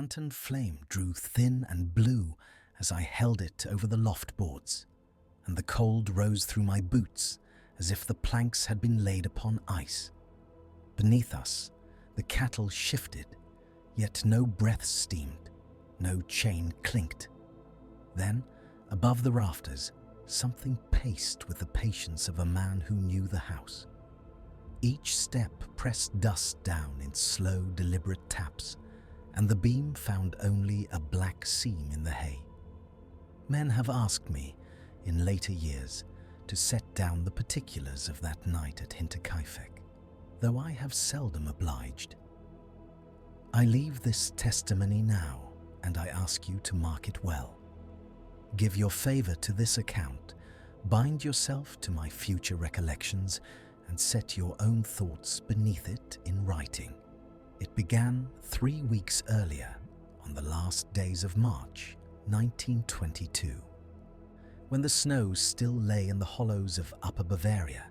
lantern flame drew thin and blue as I held it over the loft boards, and the cold rose through my boots as if the planks had been laid upon ice. Beneath us, the cattle shifted, yet no breath steamed, no chain clinked. Then, above the rafters, something paced with the patience of a man who knew the house. Each step pressed dust down in slow, deliberate taps, and the beam found only a black seam in the hay. Men have asked me, in later years, to set down the particulars of that night at Hinterkaifeck, though I have seldom obliged. I leave this testimony now, and I ask you to mark it well. Give your favor to this account, bind yourself to my future recollections, and set your own thoughts beneath it in writing. It began 3 weeks earlier, on the last days of March, 1922, when the snow still lay in the hollows of Upper Bavaria,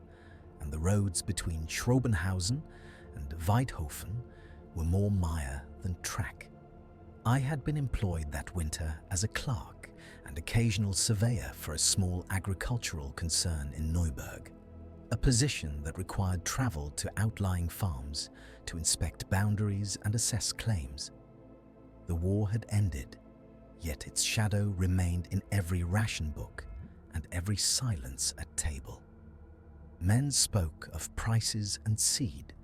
and the roads between Schrobenhausen and Weidhofen were more mire than track. I had been employed that winter as a clerk and occasional surveyor for a small agricultural concern in Neuburg, a position that required travel to outlying farms to inspect boundaries and assess claims. The war had ended, yet its shadow remained in every ration book and every silence at table. Men spoke of prices and seed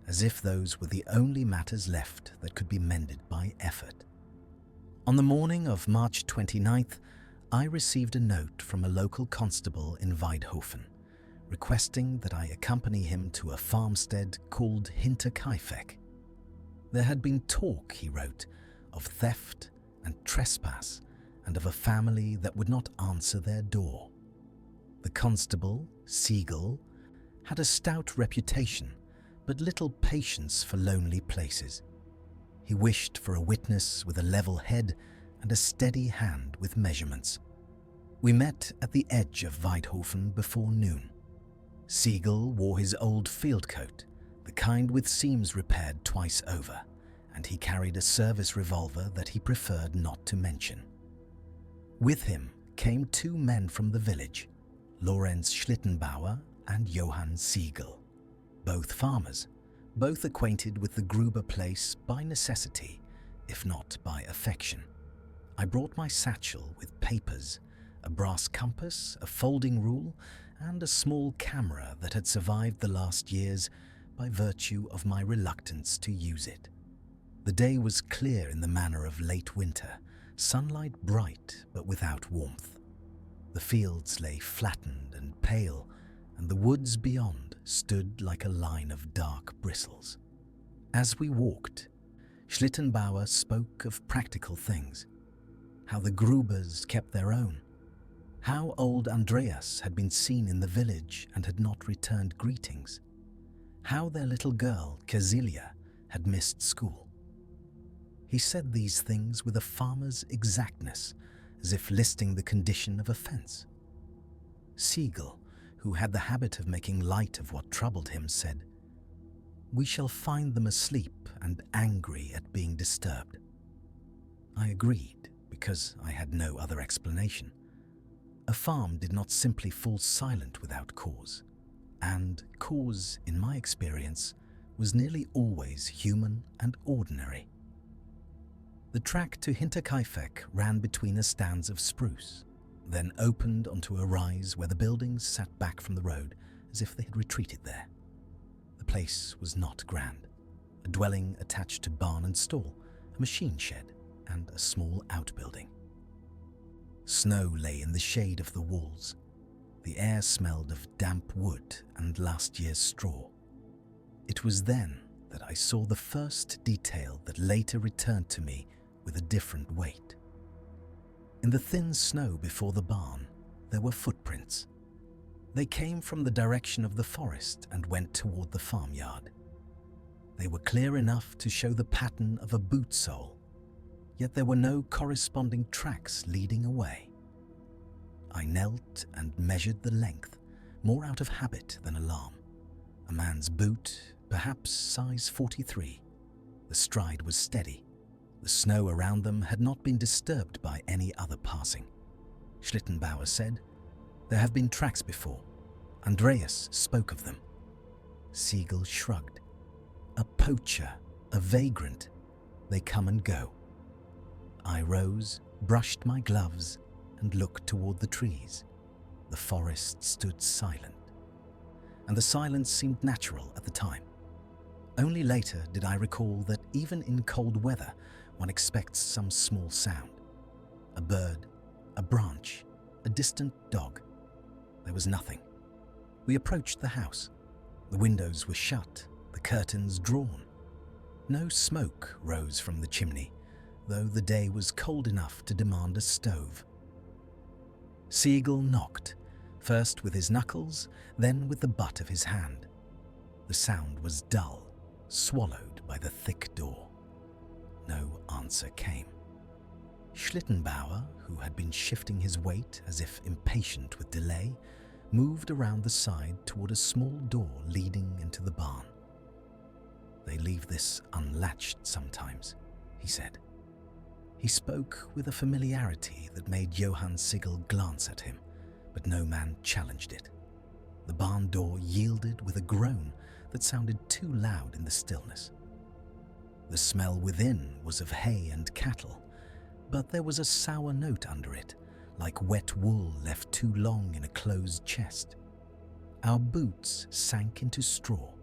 as if those were the only matters left that could be mended by effort. On the morning of March 29th, I received a note from a local constable in Weidhofen, requesting that I accompany him to a farmstead called Hinterkaifeck. There had been talk, he wrote, of theft and trespass, and of a family that would not answer their door. The constable, Siegel, had a stout reputation, but little patience for lonely places. He wished for a witness with a level head and a steady hand with measurements. We met at the edge of Weidhofen before noon. Siegel wore his old field coat, the kind with seams repaired twice over, and he carried a service revolver that he preferred not to mention. With him came 2 men from the village, Lorenz Schlittenbauer and Johann Siegel, both farmers, both acquainted with the Gruber place by necessity, if not by affection. I brought my satchel with papers, a brass compass, a folding rule, and a small camera that had survived the last years by virtue of my reluctance to use it. The day was clear in the manner of late winter, sunlight bright but without warmth. The fields lay flattened and pale, and the woods beyond stood like a line of dark bristles. As we walked, Schlittenbauer spoke of practical things, how the Grubers kept their own, how old Andreas had been seen in the village and had not returned greetings, how their little girl, Casilia, had missed school. He said these things with a farmer's exactness, as if listing the condition of a fence. Siegel, who had the habit of making light of what troubled him, said, "We shall find them asleep and angry at being disturbed." I agreed, because I had no other explanation. A farm did not simply fall silent without cause, and cause, in my experience, was nearly always human and ordinary. The track to Hinterkaifeck ran between the stands of spruce, then opened onto a rise where the buildings sat back from the road as if they had retreated there. The place was not grand. A dwelling attached to barn and stall, a machine shed, and a small outbuilding. Snow lay in the shade of the walls. The air smelled of damp wood and last year's straw. It was then that I saw the first detail that later returned to me with a different weight. In the thin snow before the barn, there were footprints. They came from the direction of the forest and went toward the farmyard. They were clear enough to show the pattern of a boot sole, yet there were no corresponding tracks leading away. I knelt and measured the length, more out of habit than alarm. A man's boot, perhaps size 43. The stride was steady, The snow around them had not been disturbed by any other passing. Schlittenbauer said, "There have been tracks before. Andreas spoke of them." Siegel shrugged. "A poacher, a vagrant. They come and go." I rose, brushed my gloves, and looked toward the trees. The forest stood silent, and the silence seemed natural at the time. Only later did I recall that even in cold weather, one expects some small sound. A bird, a branch, a distant dog. There was nothing. We approached the house. The windows were shut, the curtains drawn. No smoke rose from the chimney, though the day was cold enough to demand a stove. Siegel knocked, first with his knuckles, then with the butt of his hand. The sound was dull, swallowed by the thick door. No answer came. Schlittenbauer, who had been shifting his weight as if impatient with delay, moved around the side toward a small door leading into the barn. "They leave this unlatched sometimes," he said. He spoke with a familiarity that made Johann Siegel glance at him, but no man challenged it. The barn door yielded with a groan that sounded too loud in the stillness. The smell within was of hay and cattle, but there was a sour note under it, like wet wool left too long in a closed chest. Our boots sank into straw.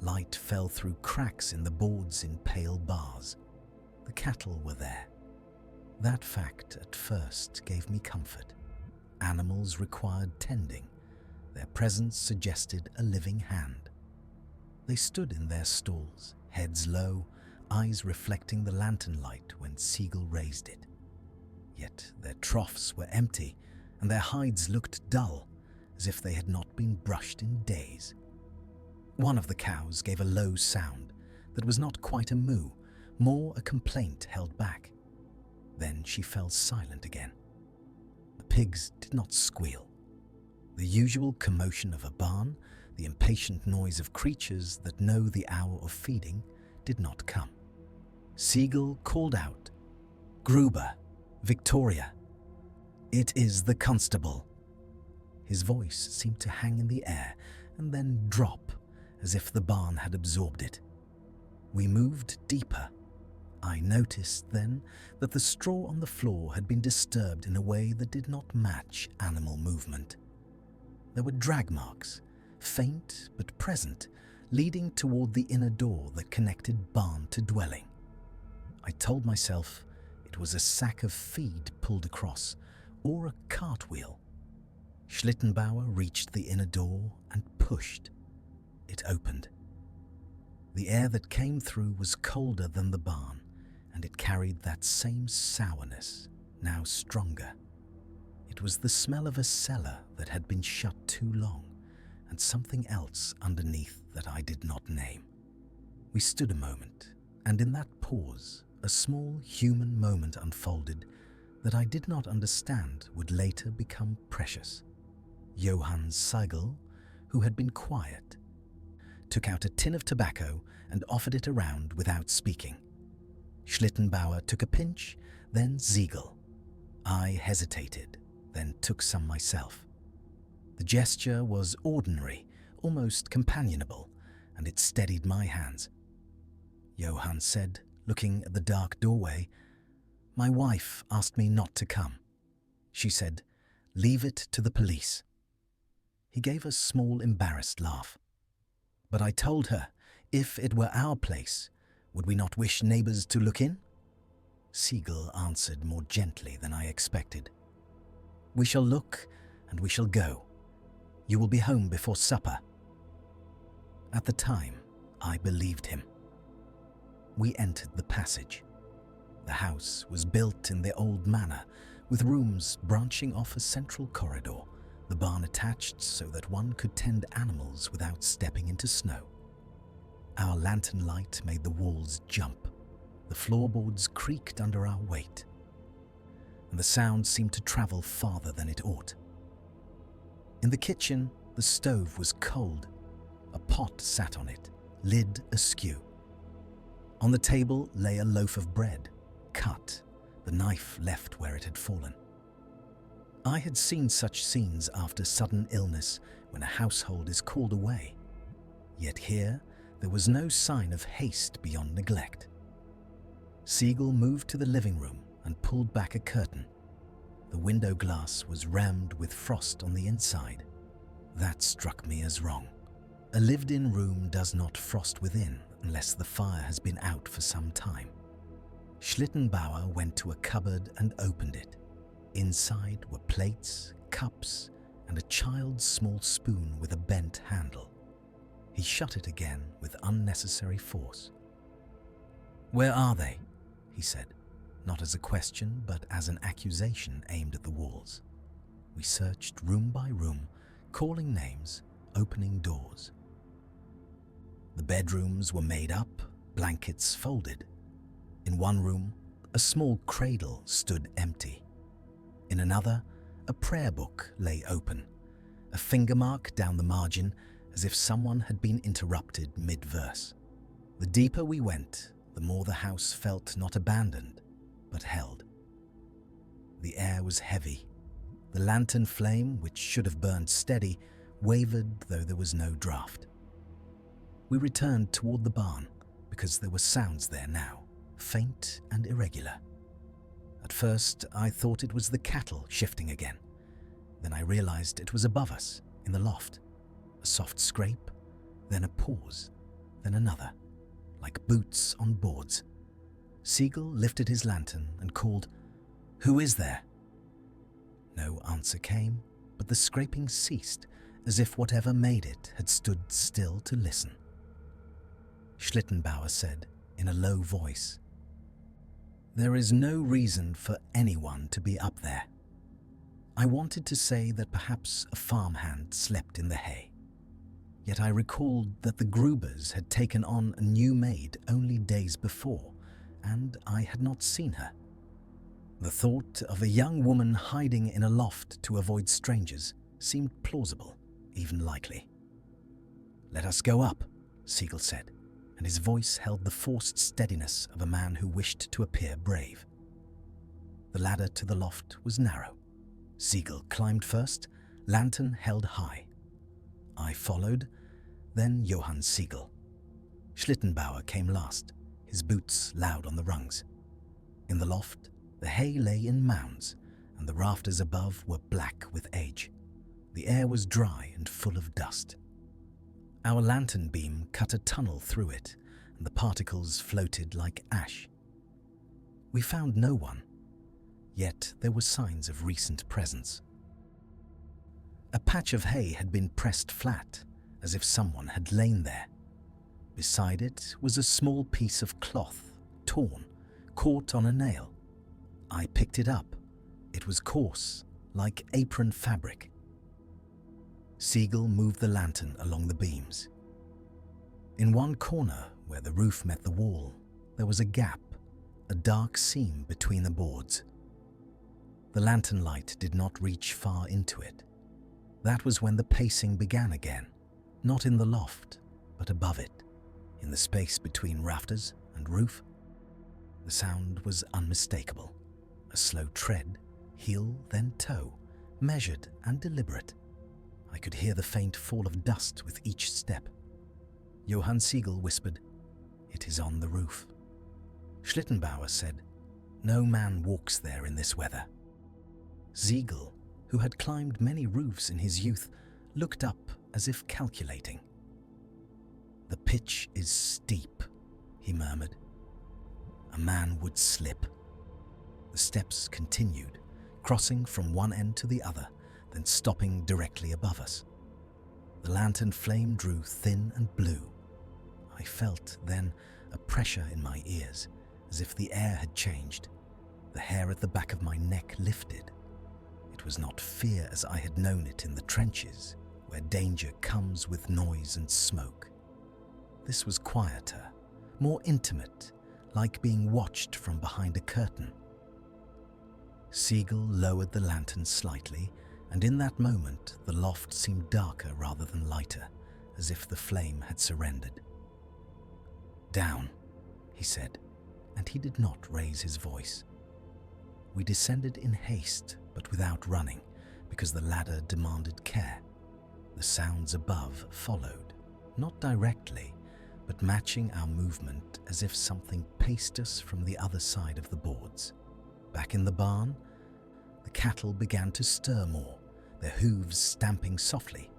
Light fell through cracks in the boards in pale bars. The cattle were there. That fact at first gave me comfort. Animals required tending. Their presence suggested a living hand. They stood in their stalls, heads low, eyes reflecting the lantern light when Siegel raised it. Yet their troughs were empty, and their hides looked dull, as if they had not been brushed in days. One of the cows gave a low sound that was not quite a moo, more a complaint held back. Then she fell silent again. The pigs did not squeal. The usual commotion of a barn, the impatient noise of creatures that know the hour of feeding, did not come. Siegel called out, "Gruber, Victoria, it is the constable." His voice seemed to hang in the air and then drop, as if the barn had absorbed it. We moved deeper. I noticed then that the straw on the floor had been disturbed in a way that did not match animal movement. There were drag marks, faint but present, leading toward the inner door that connected barn to dwelling. I told myself it was a sack of feed pulled across, or a cartwheel. Schlittenbauer reached the inner door and pushed. It opened. The air that came through was colder than the barn, and it carried that same sourness, now stronger. It was the smell of a cellar that had been shut too long, and something else underneath that I did not name. We stood a moment, and in that pause, a small human moment unfolded that I did not understand would later become precious. Johann Siegel, who had been quiet, took out a tin of tobacco and offered it around without speaking. Schlittenbauer took a pinch, then Siegel. I hesitated, then took some myself. The gesture was ordinary, almost companionable, and it steadied my hands. Johann said, looking at the dark doorway, "My wife asked me not to come. She said, 'Leave it to the police.'" He gave a small, embarrassed laugh. "But I told her, if it were our place, would we not wish neighbors to look in?" Siegel answered more gently than I expected. "We shall look and we shall go. You will be home before supper." At the time, I believed him. We entered the passage. The house was built in the old manner, with rooms branching off a central corridor, the barn attached so that one could tend animals without stepping into snow. Our lantern light made the walls jump. The floorboards creaked under our weight, and the sound seemed to travel farther than it ought. In the kitchen, the stove was cold. A pot sat on it, lid askew. On the table lay a loaf of bread, cut, the knife left where it had fallen. I had seen such scenes after sudden illness when a household is called away. Yet here, there was no sign of haste beyond neglect. Siegel moved to the living room and pulled back a curtain. The window glass was rammed with frost on the inside. That struck me as wrong. A lived-in room does not frost within unless the fire has been out for some time. Schlittenbauer went to a cupboard and opened it. Inside were plates, cups, and a child's small spoon with a bent handle. He shut it again with unnecessary force. "Where are they?" he said, not as a question but as an accusation aimed at the walls. We searched room by room, calling names, opening doors. The bedrooms were made up, blankets folded. In one room, a small cradle stood empty. In another, a prayer book lay open, a finger mark down the margin as if someone had been interrupted mid-verse. The deeper we went, the more the house felt not abandoned, but held. The air was heavy. The lantern flame, which should have burned steady, wavered though there was no draught. We returned toward the barn because there were sounds there now, faint and irregular. At first, I thought it was the cattle shifting again. Then I realized it was above us, in the loft. A soft scrape, then a pause, then another, like boots on boards. Siegel lifted his lantern and called, "Who is there?" No answer came, but the scraping ceased, as if whatever made it had stood still to listen. Schlittenbauer said, in a low voice, "There is no reason for anyone to be up there." I wanted to say that perhaps a farmhand slept in the hay. Yet I recalled that the Grubers had taken on a new maid only days before, and I had not seen her. The thought of a young woman hiding in a loft to avoid strangers seemed plausible, even likely. "Let us go up," Siegel said, and his voice held the forced steadiness of a man who wished to appear brave. The ladder to the loft was narrow. Siegel climbed first, lantern held high. I followed, then Johann Siegel. Schlittenbauer came last, his boots loud on the rungs. In the loft, the hay lay in mounds, and the rafters above were black with age. The air was dry and full of dust. Our lantern beam cut a tunnel through it, and the particles floated like ash. We found no one, yet there were signs of recent presence. A patch of hay had been pressed flat, as if someone had lain there. Beside it was a small piece of cloth, torn, caught on a nail. I picked it up. It was coarse, like apron fabric. Siegel moved the lantern along the beams. In one corner, where the roof met the wall, there was a gap, a dark seam between the boards. The lantern light did not reach far into it. That was when the pacing began again, not in the loft, but above it, in the space between rafters and roof. The sound was unmistakable, a slow tread, heel then toe, measured and deliberate. I could hear the faint fall of dust with each step. Johann Siegel whispered, "It is on the roof." Schlittenbauer said, "No man walks there in this weather." Siegel, who had climbed many roofs in his youth, looked up as if calculating. "The pitch is steep," he murmured. "A man would slip." The steps continued, crossing from one end to the other, then stopping directly above us. The lantern flame drew thin and blue. I felt, then, a pressure in my ears, as if the air had changed. The hair at the back of my neck lifted. It was not fear as I had known it in the trenches, where danger comes with noise and smoke. This was quieter, more intimate, like being watched from behind a curtain. Siegel lowered the lantern slightly, and in that moment the loft seemed darker rather than lighter, as if the flame had surrendered. "Down," he said, and he did not raise his voice. We descended in haste, but without running, because the ladder demanded care. The sounds above followed, not directly, but matching our movement as if something paced us from the other side of the boards. Back in the barn, the cattle began to stir more, their hooves stamping softly.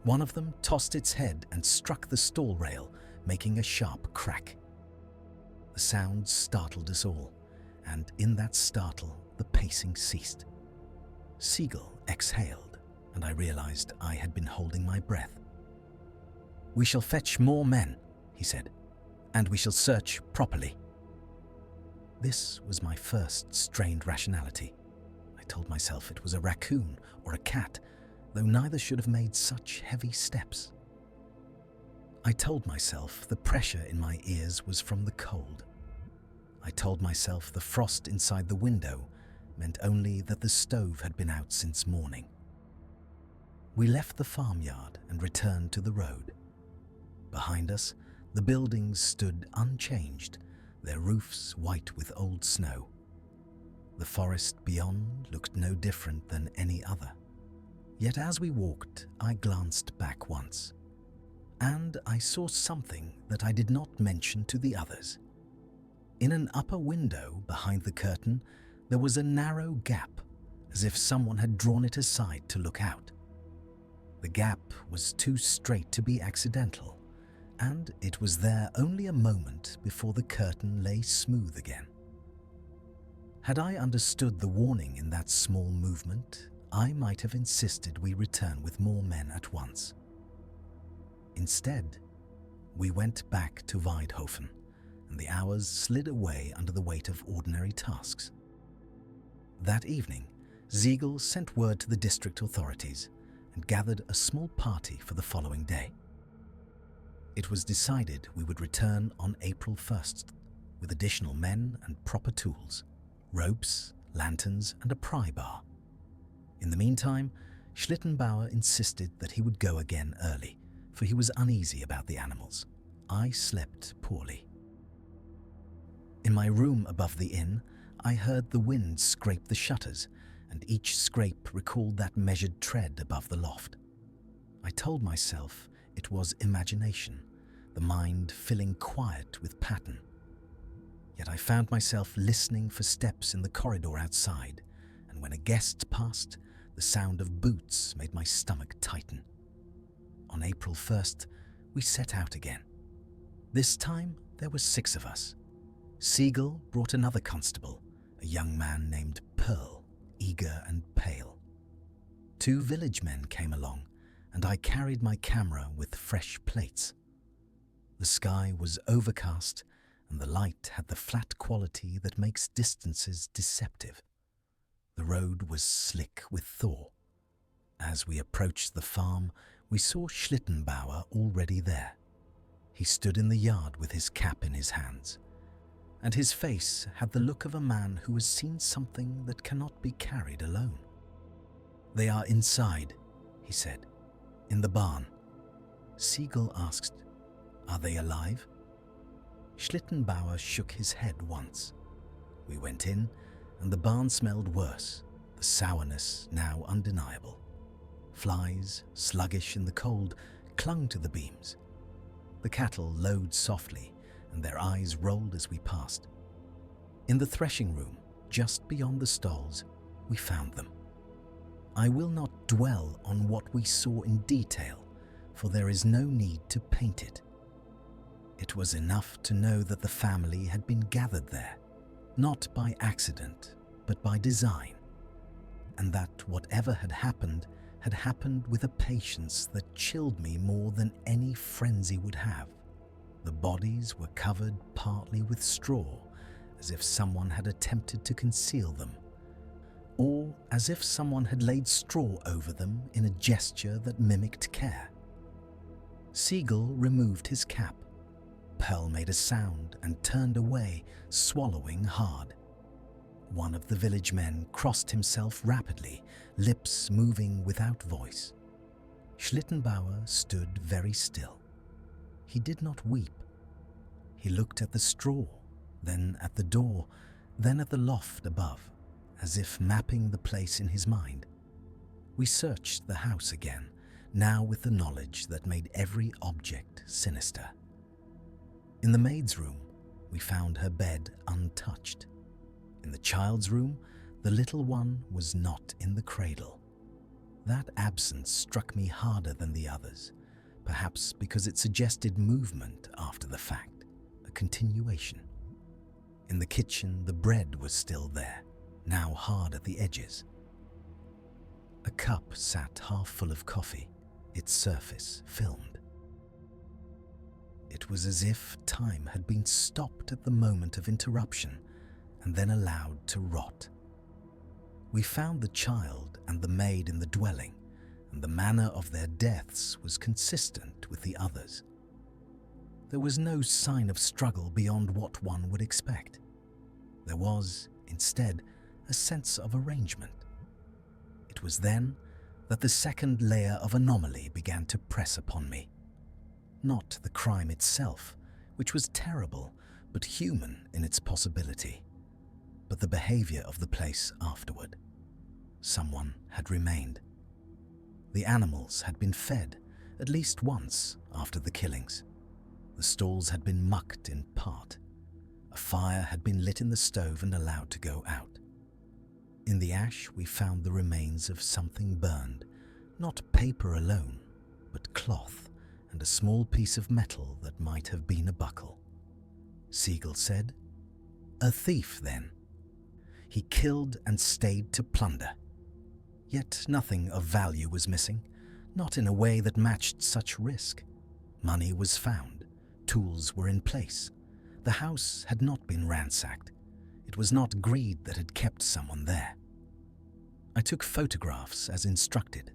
One of them tossed its head and struck the stall rail, making a sharp crack. The sound startled us all, and in that startle, the pacing ceased. Siegel exhaled, and I realized I had been holding my breath. "We shall fetch more men," he said, "and we shall search properly." This was my first strained rationality. I told myself it was a raccoon or a cat, though neither should have made such heavy steps. I told myself the pressure in my ears was from the cold. I told myself the frost inside the window meant only that the stove had been out since morning. We left the farmyard and returned to the road. Behind us, the buildings stood unchanged, their roofs white with old snow. The forest beyond looked no different than any other. Yet as we walked, I glanced back once, and I saw something that I did not mention to the others. In an upper window behind the curtain, there was a narrow gap, as if someone had drawn it aside to look out. The gap was too straight to be accidental, and it was there only a moment before the curtain lay smooth again. Had I understood the warning in that small movement, I might have insisted we return with more men at once. Instead, we went back to Weidhofen, and the hours slid away under the weight of ordinary tasks. That evening, Siegel sent word to the district authorities and gathered a small party for the following day. It was decided we would return on April 1st with additional men and proper tools, ropes, lanterns, and a pry bar. In the meantime, Schlittenbauer insisted that he would go again early, for he was uneasy about the animals. I slept poorly. In my room above the inn, I heard the wind scrape the shutters, and each scrape recalled that measured tread above the loft. I told myself it was imagination, the mind filling quiet with pattern. Yet I found myself listening for steps in the corridor outside, and when a guest passed, the sound of boots made my stomach tighten. On April 1st, we set out again. This time, there were 6 of us. Siegel brought another constable, a young man named Pearl, eager and pale. 2 village men came along, and I carried my camera with fresh plates. The sky was overcast, and the light had the flat quality that makes distances deceptive. The road was slick with thaw. As we approached the farm, we saw Schlittenbauer already there. He stood in the yard with his cap in his hands, and his face had the look of a man who has seen something that cannot be carried alone. "They are inside," he said, "in the barn." Siegel asked, "Are they alive?" Schlittenbauer shook his head once. We went in, and the barn smelled worse, the sourness now undeniable. Flies, sluggish in the cold, clung to the beams. The cattle lowed softly, and their eyes rolled as we passed. In the threshing room, just beyond the stalls, we found them. I will not dwell on what we saw in detail, for there is no need to paint it. It was enough to know that the family had been gathered there, not by accident, but by design, and that whatever had happened with a patience that chilled me more than any frenzy would have. The bodies were covered partly with straw, as if someone had attempted to conceal them, or as if someone had laid straw over them in a gesture that mimicked care. Siegel removed his cap. Pearl made a sound and turned away, swallowing hard. One of the village men crossed himself rapidly, lips moving without voice. Schlittenbauer stood very still. He did not weep. He looked at the straw, then at the door, then at the loft above, as if mapping the place in his mind. We searched the house again, now with the knowledge that made every object sinister. In the maid's room, we found her bed untouched. In the child's room, the little one was not in the cradle. That absence struck me harder than the others, perhaps because it suggested movement after the fact, a continuation. In the kitchen, the bread was still there, now hard at the edges. A cup sat half full of coffee, its surface filmed. It was as if time had been stopped at the moment of interruption and then allowed to rot. We found the child and the maid in the dwelling, and the manner of their deaths was consistent with the others. There was no sign of struggle beyond what one would expect. There was, instead, a sense of arrangement. It was then that the second layer of anomaly began to press upon me. Not the crime itself, which was terrible but human in its possibility, but the behavior of the place afterward. Someone had remained. The animals had been fed at least once after the killings. The stalls had been mucked in part. A fire had been lit in the stove and allowed to go out. In the ash we found the remains of something burned, not paper alone, but cloth and a small piece of metal that might have been a buckle. Siegel said, "A thief, then. He killed and stayed to plunder." Yet nothing of value was missing, not in a way that matched such risk. Money was found, tools were in place. The house had not been ransacked. It was not greed that had kept someone there. I took photographs as instructed,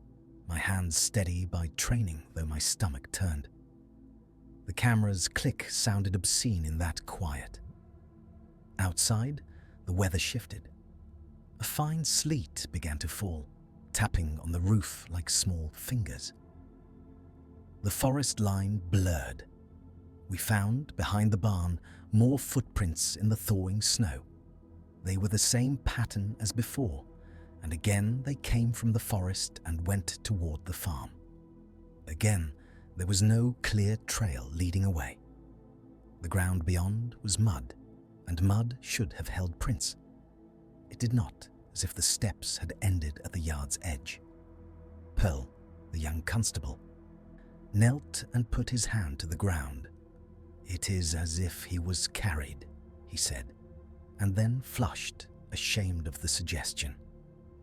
my hands steady by training though my stomach turned. The camera's click sounded obscene in that quiet. Outside, the weather shifted. A fine sleet began to fall, tapping on the roof like small fingers. The forest line blurred. We found, behind the barn, more footprints in the thawing snow. They were the same pattern as before, and again they came from the forest and went toward the farm. Again, there was no clear trail leading away. The ground beyond was mud, and mud should have held prints. It did not, as if the steps had ended at the yard's edge. Pearl, the young constable, knelt and put his hand to the ground. "It is as if he was carried," he said, and then flushed, ashamed of the suggestion.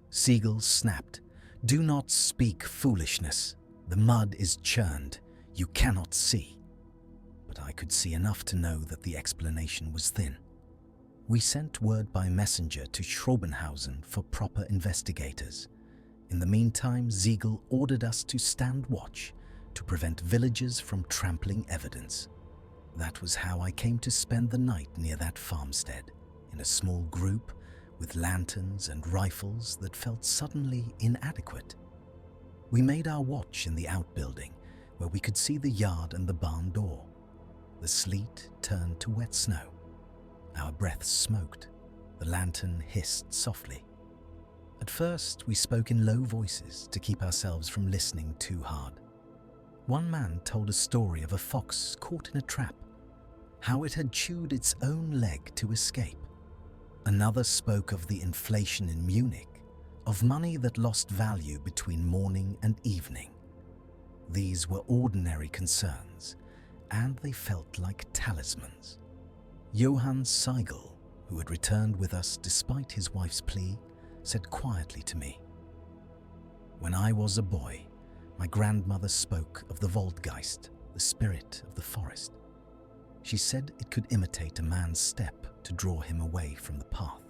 Siegel snapped, "Do not speak foolishness. The mud is churned. You cannot see." But I could see enough to know that the explanation was thin. We sent word by messenger to Schrobenhausen for proper investigators. In the meantime, Siegel ordered us to stand watch to prevent villagers from trampling evidence. That was how I came to spend the night near that farmstead, in a small group with lanterns and rifles that felt suddenly inadequate. We made our watch in the outbuilding, where we could see the yard and the barn door. The sleet turned to wet snow. Our breaths smoked. The lantern hissed softly. At first, we spoke in low voices to keep ourselves from listening too hard. One man told a story of a fox caught in a trap, how it had chewed its own leg to escape. Another spoke of the inflation in Munich, of money that lost value between morning and evening. These were ordinary concerns, and they felt like talismans. Johann Siegel, who had returned with us despite his wife's plea, said quietly to me, "When I was a boy, my grandmother spoke of the Waldgeist, the spirit of the forest. She said it could imitate a man's step to draw him away from the path."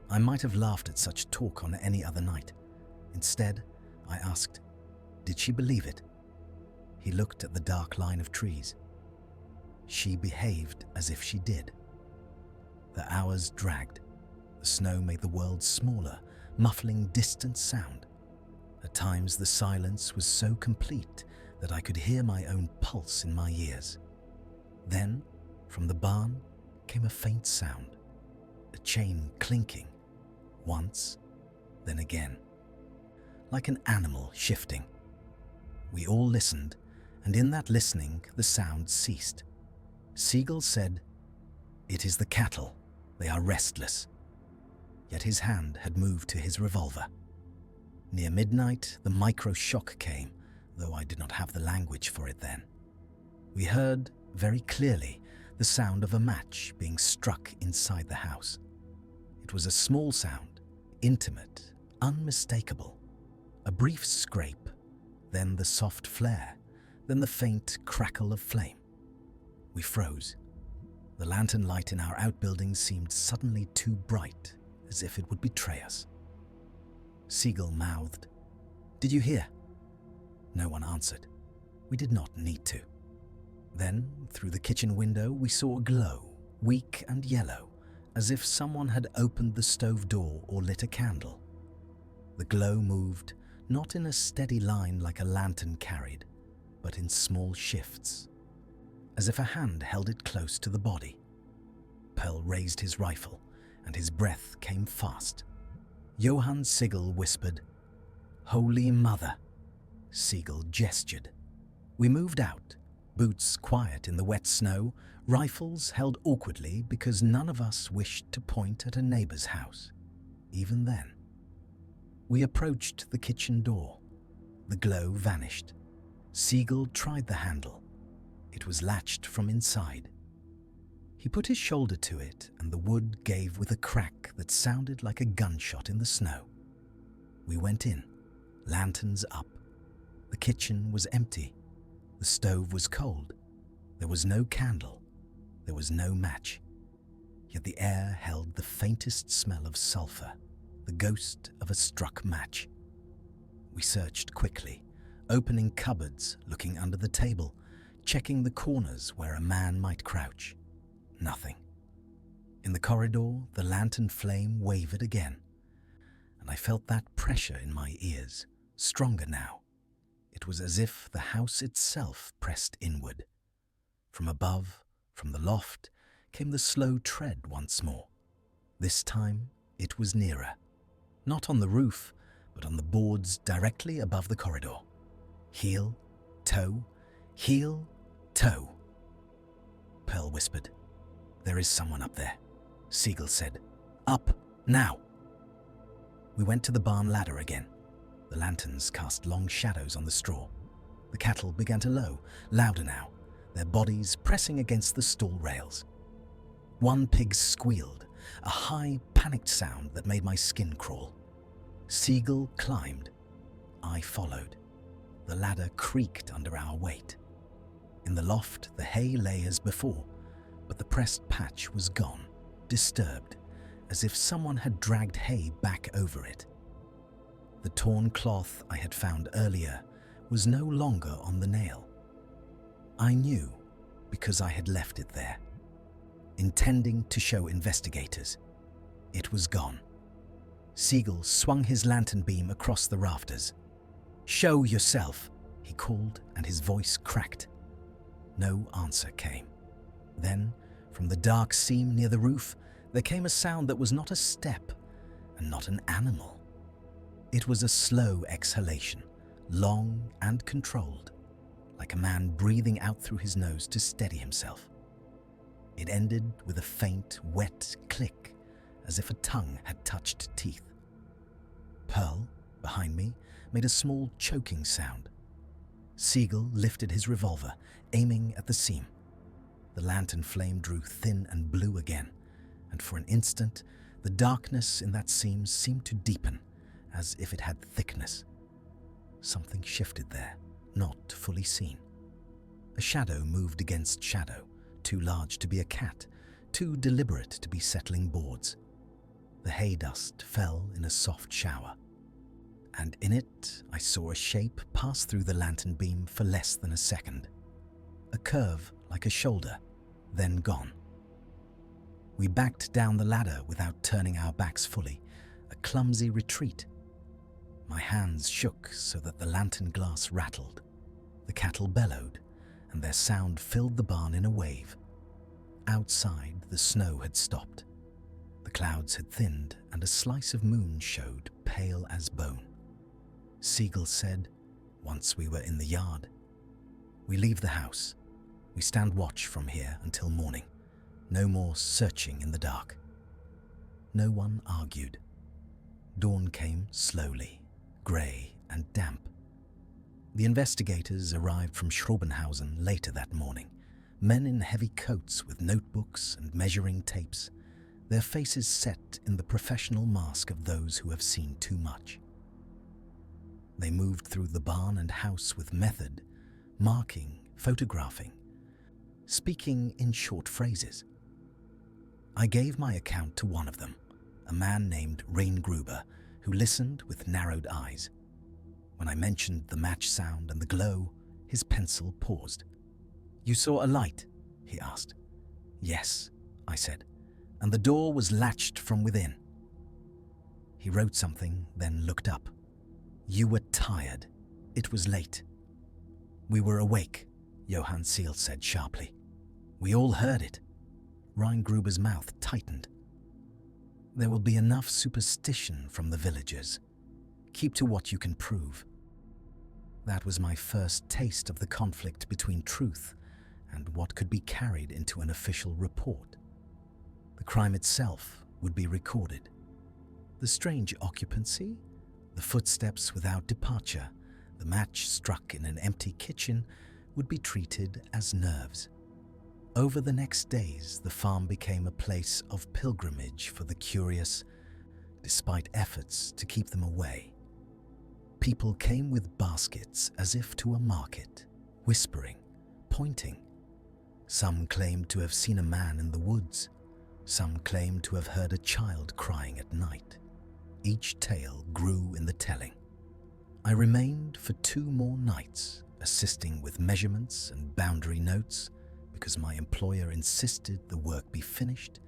I might have laughed at such talk on any other night. Instead, I asked, did she believe it? He looked at the dark line of trees. She behaved as if she did. The hours dragged. The snow made the world smaller, muffling distant sound. At times the silence was so complete that I could hear my own pulse in my ears. Then, from the barn, came a faint sound, a chain clinking, once, then again, like an animal shifting. We all listened, and in that listening the sound ceased. Siegel said, "It is the cattle. They are restless." Yet his hand had moved to his revolver. Near midnight, the micro-shock came, though I did not have the language for it then. We heard, very clearly, the sound of a match being struck inside the house. It was a small sound, intimate, unmistakable. A brief scrape, then the soft flare, then the faint crackle of flame. We froze. The lantern light in our outbuildings seemed suddenly too bright, as if it would betray us. Siegel mouthed, "Did you hear?" No one answered. We did not need to. Then, through the kitchen window, we saw a glow, weak and yellow, as if someone had opened the stove door or lit a candle. The glow moved, not in a steady line like a lantern carried, but in small shifts, as if a hand held it close to the body. Pearl raised his rifle, and his breath came fast. Johann Siegel whispered, "Holy Mother." Siegel gestured. We moved out, boots quiet in the wet snow, rifles held awkwardly because none of us wished to point at a neighbor's house, even then. We approached the kitchen door. The glow vanished. Siegel tried the handle. It was latched from inside. He put his shoulder to it, and the wood gave with a crack that sounded like a gunshot in the snow. We went in, lanterns up. The kitchen was empty. The stove was cold. There was no candle. There was no match. Yet the air held the faintest smell of sulfur, the ghost of a struck match. We searched quickly, opening cupboards, looking under the table, checking the corners where a man might crouch. Nothing. In the corridor, the lantern flame wavered again, and I felt that pressure in my ears, stronger now. It was as if the house itself pressed inward. From above, from the loft, came the slow tread once more. This time, it was nearer. Not on the roof, but on the boards directly above the corridor. Heel, toe, heel, toe. Pearl whispered, "There is someone up there." Siegel said, "Up, now." We went to the barn ladder again. The lanterns cast long shadows on the straw. The cattle began to low, louder now, their bodies pressing against the stall rails. One pig squealed, a high, panicked sound that made my skin crawl. Siegel climbed. I followed. The ladder creaked under our weight. In the loft, the hay lay as before, but the pressed patch was gone, disturbed, as if someone had dragged hay back over it. The torn cloth I had found earlier was no longer on the nail. I knew because I had left it there, intending to show investigators. It was gone. Siegel swung his lantern beam across the rafters. "Show yourself," he called, and his voice cracked. No answer came. Then, from the dark seam near the roof, there came a sound that was not a step and not an animal. It was a slow exhalation, long and controlled, like a man breathing out through his nose to steady himself. It ended with a faint, wet click, as if a tongue had touched teeth. Pearl, behind me, made a small choking sound. Siegel lifted his revolver, aiming at the seam. The lantern flame drew thin and blue again, and for an instant, the darkness in that seam seemed to deepen, as if it had thickness. Something shifted there, not fully seen. A shadow moved against shadow, too large to be a cat, too deliberate to be settling boards. The hay dust fell in a soft shower, and in it I saw a shape pass through the lantern beam for less than a second. A curve like a shoulder, then gone. We backed down the ladder without turning our backs fully, a clumsy retreat. My hands shook so that the lantern glass rattled. The cattle bellowed, and their sound filled the barn in a wave. Outside, the snow had stopped. The clouds had thinned and a slice of moon showed, pale as bone. Siegel said, once we were in the yard, "We leave the house. We stand watch from here until morning. No more searching in the dark." No one argued. Dawn came slowly, grey and damp. The investigators arrived from Schrobenhausen later that morning, men in heavy coats with notebooks and measuring tapes, their faces set in the professional mask of those who have seen too much. They moved through the barn and house with method, marking, photographing, speaking in short phrases. I gave my account to one of them, a man named Reingruber, who listened with narrowed eyes. When I mentioned the match sound and the glow, his pencil paused. "You saw a light?" he asked. "Yes," I said, "and the door was latched from within." He wrote something, then looked up. "You were tired. It was late." "We were awake," Johann Seal said sharply. "We all heard it." Reingruber's mouth tightened. "There will be enough superstition from the villagers. Keep to what you can prove." That was my first taste of the conflict between truth and what could be carried into an official report. The crime itself would be recorded. The strange occupancy, the footsteps without departure, the match struck in an empty kitchen would be treated as nerves. Over the next days, the farm became a place of pilgrimage for the curious, despite efforts to keep them away. People came with baskets as if to a market, whispering, pointing. Some claimed to have seen a man in the woods. Some claimed to have heard a child crying at night. Each tale grew in the telling. I remained for 2 more nights, assisting with measurements and boundary notes, because my employer insisted the work be finished,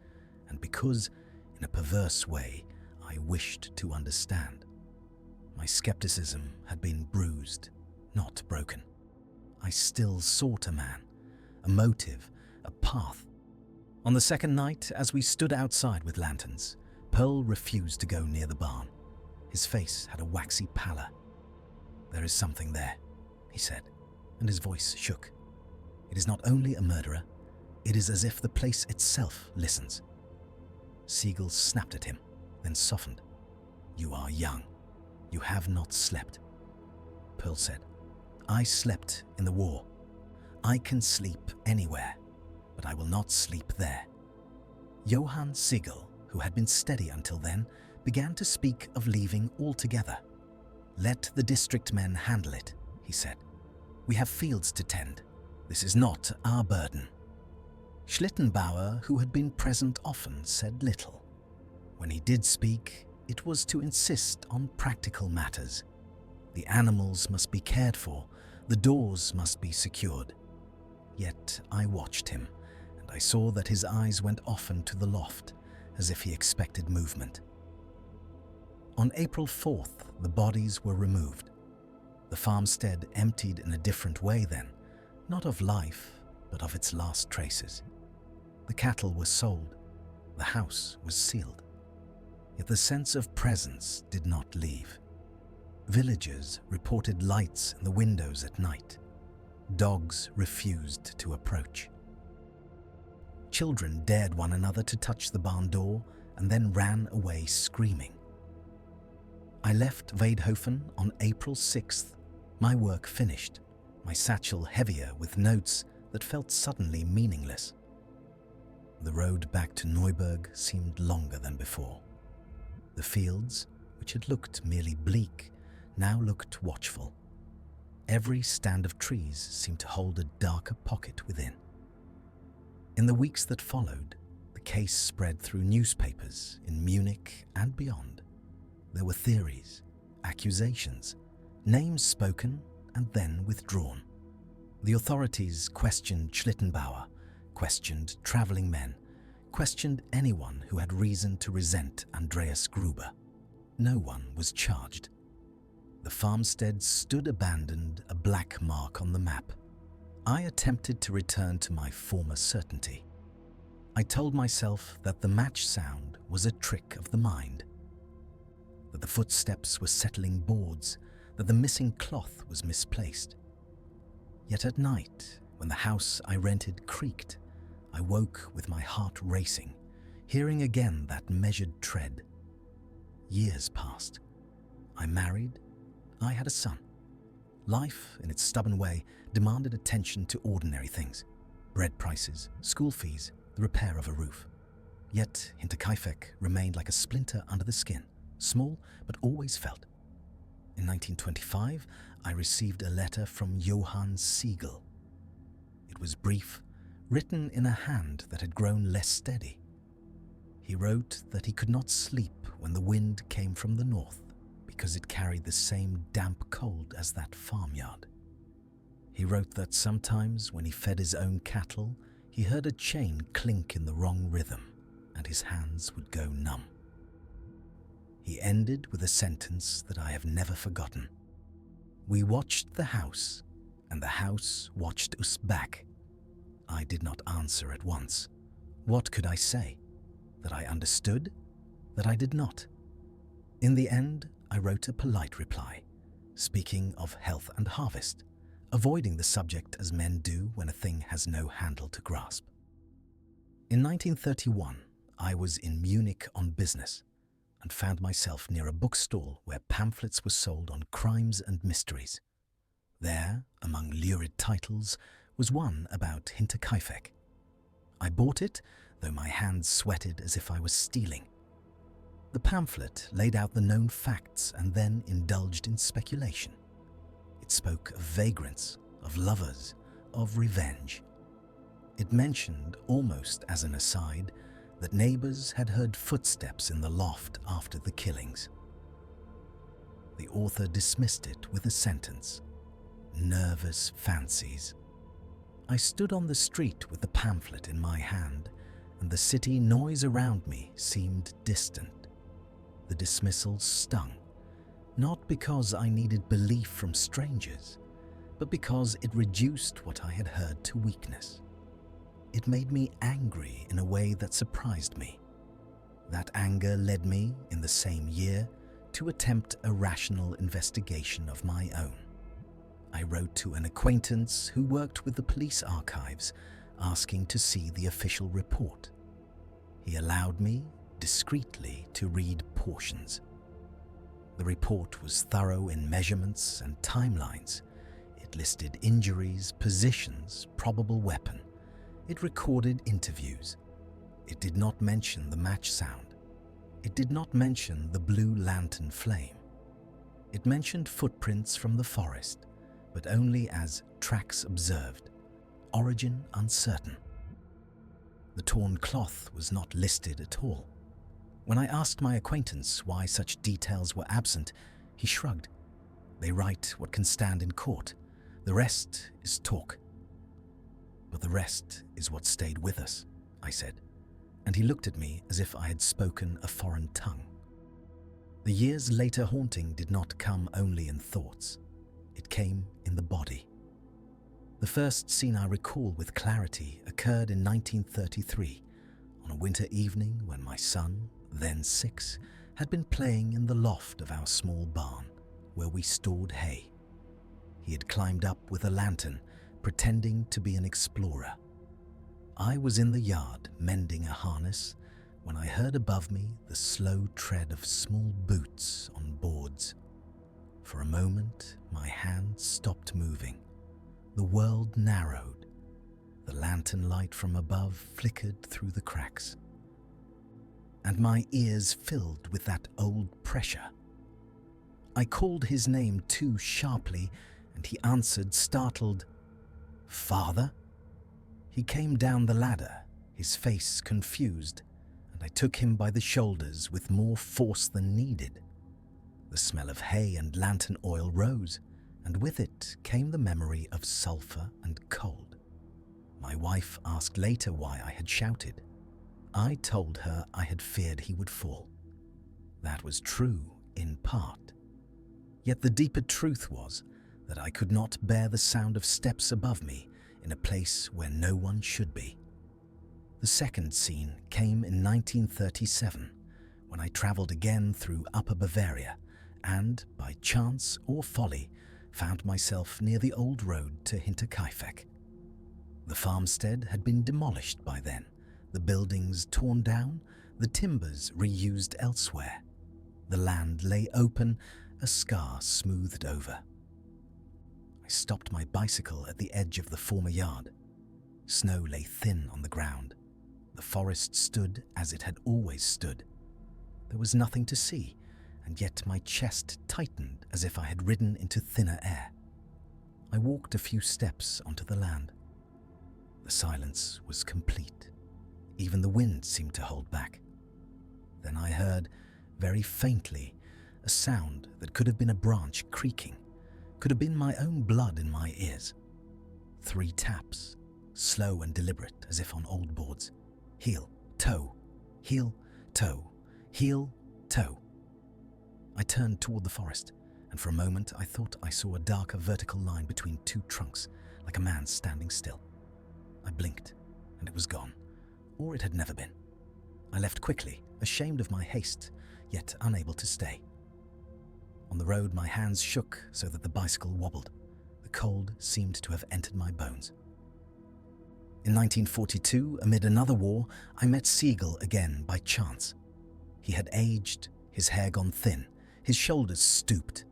and because, in a perverse way, I wished to understand. My skepticism had been bruised, not broken. I still sought a man, a motive, a path. On the second night, as we stood outside with lanterns, Pearl refused to go near the barn. His face had a waxy pallor. "There is something there," he said, and his voice shook. "It is not only a murderer, it is as if the place itself listens." Siegel snapped at him, then softened. "You are young. You have not slept." Pearl said, "I slept in the war. I can sleep anywhere, but I will not sleep there." Johann Siegel, who had been steady until then, began to speak of leaving altogether. "Let the district men handle it," he said. "We have fields to tend. This is not our burden." Schlittenbauer, who had been present often, said little. When he did speak, it was to insist on practical matters. The animals must be cared for, the doors must be secured. Yet I watched him, and I saw that his eyes went often to the loft, as if he expected movement. On April 4th, the bodies were removed. The farmstead emptied in a different way then, not of life, but of its last traces. The cattle were sold, the house was sealed. Yet the sense of presence did not leave. Villagers reported lights in the windows at night. Dogs refused to approach. Children dared one another to touch the barn door and then ran away screaming. I left Weidhofen on April 6th, my work finished, my satchel heavier with notes that felt suddenly meaningless. The road back to Neuburg seemed longer than before. The fields, which had looked merely bleak, now looked watchful. Every stand of trees seemed to hold a darker pocket within. In the weeks that followed, the case spread through newspapers in Munich and beyond. There were theories, accusations, names spoken and then withdrawn. The authorities questioned Schlittenbauer, questioned traveling men, questioned anyone who had reason to resent Andreas Gruber. No one was charged. The farmstead stood abandoned, a black mark on the map. I attempted to return to my former certainty. I told myself that the match sound was a trick of the mind, that the footsteps were settling boards, that the missing cloth was misplaced. Yet at night, when the house I rented creaked, I woke with my heart racing, hearing again that measured tread. Years passed. I married. I had a son. Life, in its stubborn way, demanded attention to ordinary things: bread prices, school fees, the repair of a roof. Yet Hinterkaifeck remained like a splinter under the skin, small but always felt. In 1925, I received a letter from Johann Siegel. It was brief, written in a hand that had grown less steady. He wrote that he could not sleep when the wind came from the north because it carried the same damp cold as that farmyard. He wrote that sometimes when he fed his own cattle, he heard a chain clink in the wrong rhythm and his hands would go numb. He ended with a sentence that I have never forgotten. We watched the house, and the house watched us back. I did not answer at once. What could I say? That I understood? That I did not? In the end, I wrote a polite reply, speaking of health and harvest, avoiding the subject as men do when a thing has no handle to grasp. In 1931, I was in Munich on business and found myself near a bookstall where pamphlets were sold on crimes and mysteries. There, among lurid titles, was one about Hinterkaifeck. I bought it, though my hands sweated as if I was stealing. The pamphlet laid out the known facts and then indulged in speculation. It spoke of vagrants, of lovers, of revenge. It mentioned, almost as an aside, that neighbors had heard footsteps in the loft after the killings. The author dismissed it with a sentence: nervous fancies. I stood on the street with the pamphlet in my hand, and the city noise around me seemed distant. The dismissal stung, not because I needed belief from strangers, but because it reduced what I had heard to weakness. It made me angry in a way that surprised me. That anger led me, in the same year, to attempt a rational investigation of my own. I wrote to an acquaintance who worked with the police archives, asking to see the official report. He allowed me, discreetly, to read portions. The report was thorough in measurements and timelines. It listed injuries, positions, probable weapon. It recorded interviews. It did not mention the match sound. It did not mention the blue lantern flame. It mentioned footprints from the forest, but only as tracks observed, origin uncertain. The torn cloth was not listed at all. When I asked my acquaintance why such details were absent, he shrugged. They write what can stand in court. The rest is talk. But the rest is what stayed with us, I said, and he looked at me as if I had spoken a foreign tongue. The years later haunting did not come only in thoughts. It came in the body. The first scene I recall with clarity occurred in 1933, on a winter evening when my son, then 6, had been playing in the loft of our small barn, where we stored hay. He had climbed up with a lantern, pretending to be an explorer. I was in the yard mending a harness when I heard above me the slow tread of small boots on boards. For a moment, my hand stopped moving. The world narrowed. The lantern light from above flickered through the cracks. And my ears filled with that old pressure. I called his name too sharply, and he answered, startled, "Father?" He came down the ladder, his face confused, and I took him by the shoulders with more force than needed. The smell of hay and lantern oil rose, and with it came the memory of sulfur and cold. My wife asked later why I had shouted. I told her I had feared he would fall. That was true in part. Yet the deeper truth was that I could not bear the sound of steps above me in a place where no one should be. The second scene came in 1937, when I travelled again through Upper Bavaria and, by chance or folly, found myself near the old road to Hinterkaifeck. The farmstead had been demolished by then, the buildings torn down, the timbers reused elsewhere. The land lay open, a scar smoothed over. I stopped my bicycle at the edge of the former yard. Snow lay thin on the ground. The forest stood as it had always stood. There was nothing to see, and yet my chest tightened as if I had ridden into thinner air. I walked a few steps onto the land. The silence was complete. Even the wind seemed to hold back. Then I heard, very faintly, a sound that could have been a branch creaking, could have been my own blood in my ears. 3 taps, slow and deliberate as if on old boards. Heel, toe, heel, toe, heel, toe. I turned toward the forest, and for a moment I thought I saw a darker vertical line between 2 trunks, like a man standing still. I blinked, and it was gone, or it had never been. I left quickly, ashamed of my haste, yet unable to stay. On the road my hands shook so that the bicycle wobbled. The cold seemed to have entered my bones. In 1942, amid another war, I met Siegel again by chance. He had aged, his hair gone thin, his shoulders stooped.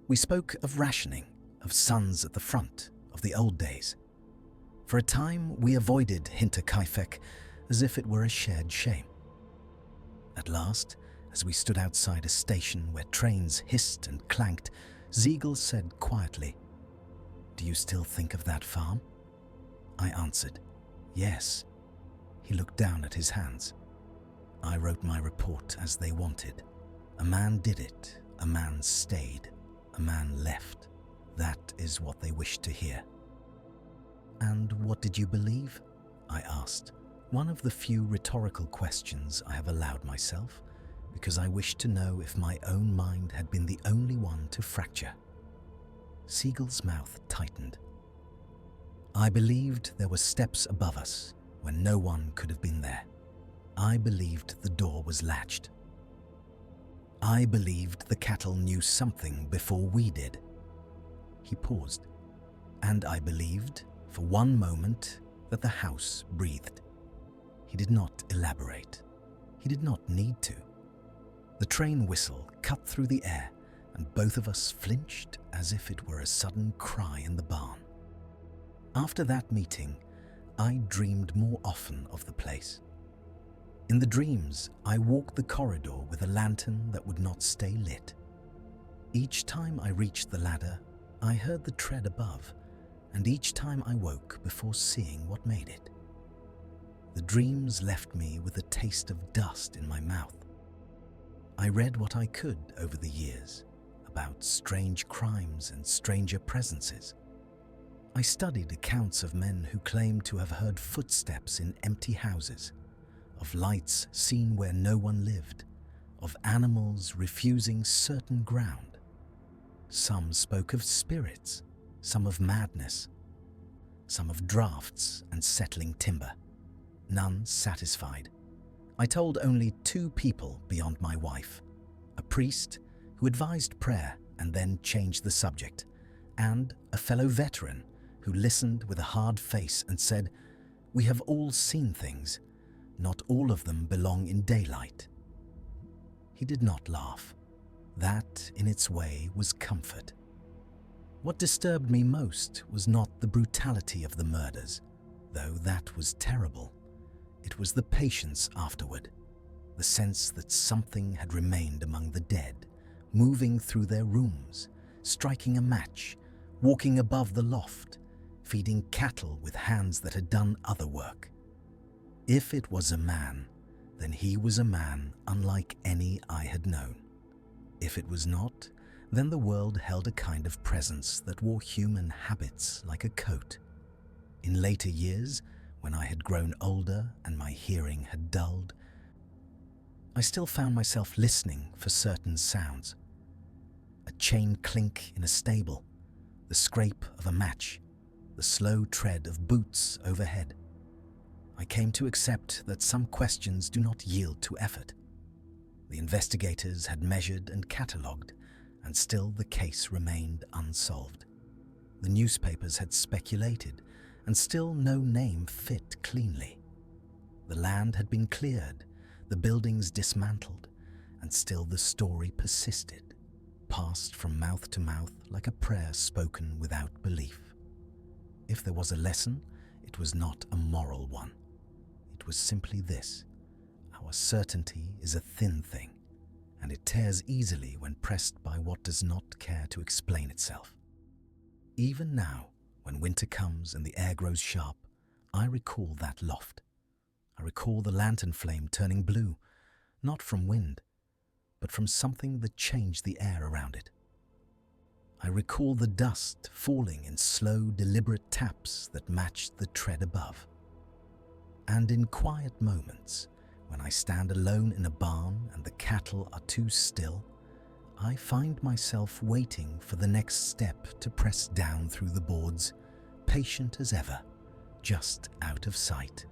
We spoke of rationing, of sons at the front, of the old days. For a time, we avoided Hinterkaifeck as if it were a shared shame. At last, as we stood outside a station where trains hissed and clanked, Siegel said quietly, "Do you still think of that farm?" I answered, "Yes." He looked down at his hands. "I wrote my report as they wanted. A man did it, a man stayed, a man left. That is what they wished to hear." "And what did you believe?" I asked, one of the few rhetorical questions I have allowed myself, because I wished to know if my own mind had been the only one to fracture. Siegel's mouth tightened. "I believed there were steps above us when no one could have been there. I believed the door was latched. I believed the cattle knew something before we did." He paused. "And I believed, for one moment, that the house breathed." He did not elaborate. He did not need to. The train whistle cut through the air, and both of us flinched as if it were a sudden cry in the barn. After that meeting, I dreamed more often of the place. In the dreams, I walked the corridor with a lantern that would not stay lit. Each time I reached the ladder, I heard the tread above, and each time I woke before seeing what made it. The dreams left me with a taste of dust in my mouth. I read what I could over the years about strange crimes and stranger presences. I studied accounts of men who claimed to have heard footsteps in empty houses, of lights seen where no one lived, of animals refusing certain ground. Some spoke of spirits, some of madness, some of drafts and settling timber. None satisfied. I told only 2 people beyond my wife, a priest who advised prayer and then changed the subject, and a fellow veteran who listened with a hard face and said, "We have all seen things. Not all of them belong in daylight." He did not laugh. That, in its way, was comfort. What disturbed me most was not the brutality of the murders, though that was terrible. It was the patience afterward, the sense that something had remained among the dead, moving through their rooms, striking a match, walking above the loft, feeding cattle with hands that had done other work. If it was a man, then he was a man unlike any I had known. If it was not, then the world held a kind of presence that wore human habits like a coat. In later years, when I had grown older and my hearing had dulled, I still found myself listening for certain sounds. A chain clink in a stable, the scrape of a match, the slow tread of boots overhead. I came to accept that some questions do not yield to effort. The investigators had measured and catalogued, and still the case remained unsolved. The newspapers had speculated, and still no name fit cleanly. The land had been cleared, the buildings dismantled, and still the story persisted, passed from mouth to mouth like a prayer spoken without belief. If there was a lesson, it was not a moral one. It was simply this: our certainty is a thin thing, and it tears easily when pressed by what does not care to explain itself. Even now, when winter comes and the air grows sharp, I recall that loft. I recall the lantern flame turning blue, not from wind, but from something that changed the air around it. I recall the dust falling in slow, deliberate taps that matched the tread above. And in quiet moments, when I stand alone in a barn and the cattle are too still, I find myself waiting for the next step to press down through the boards, patient as ever, just out of sight.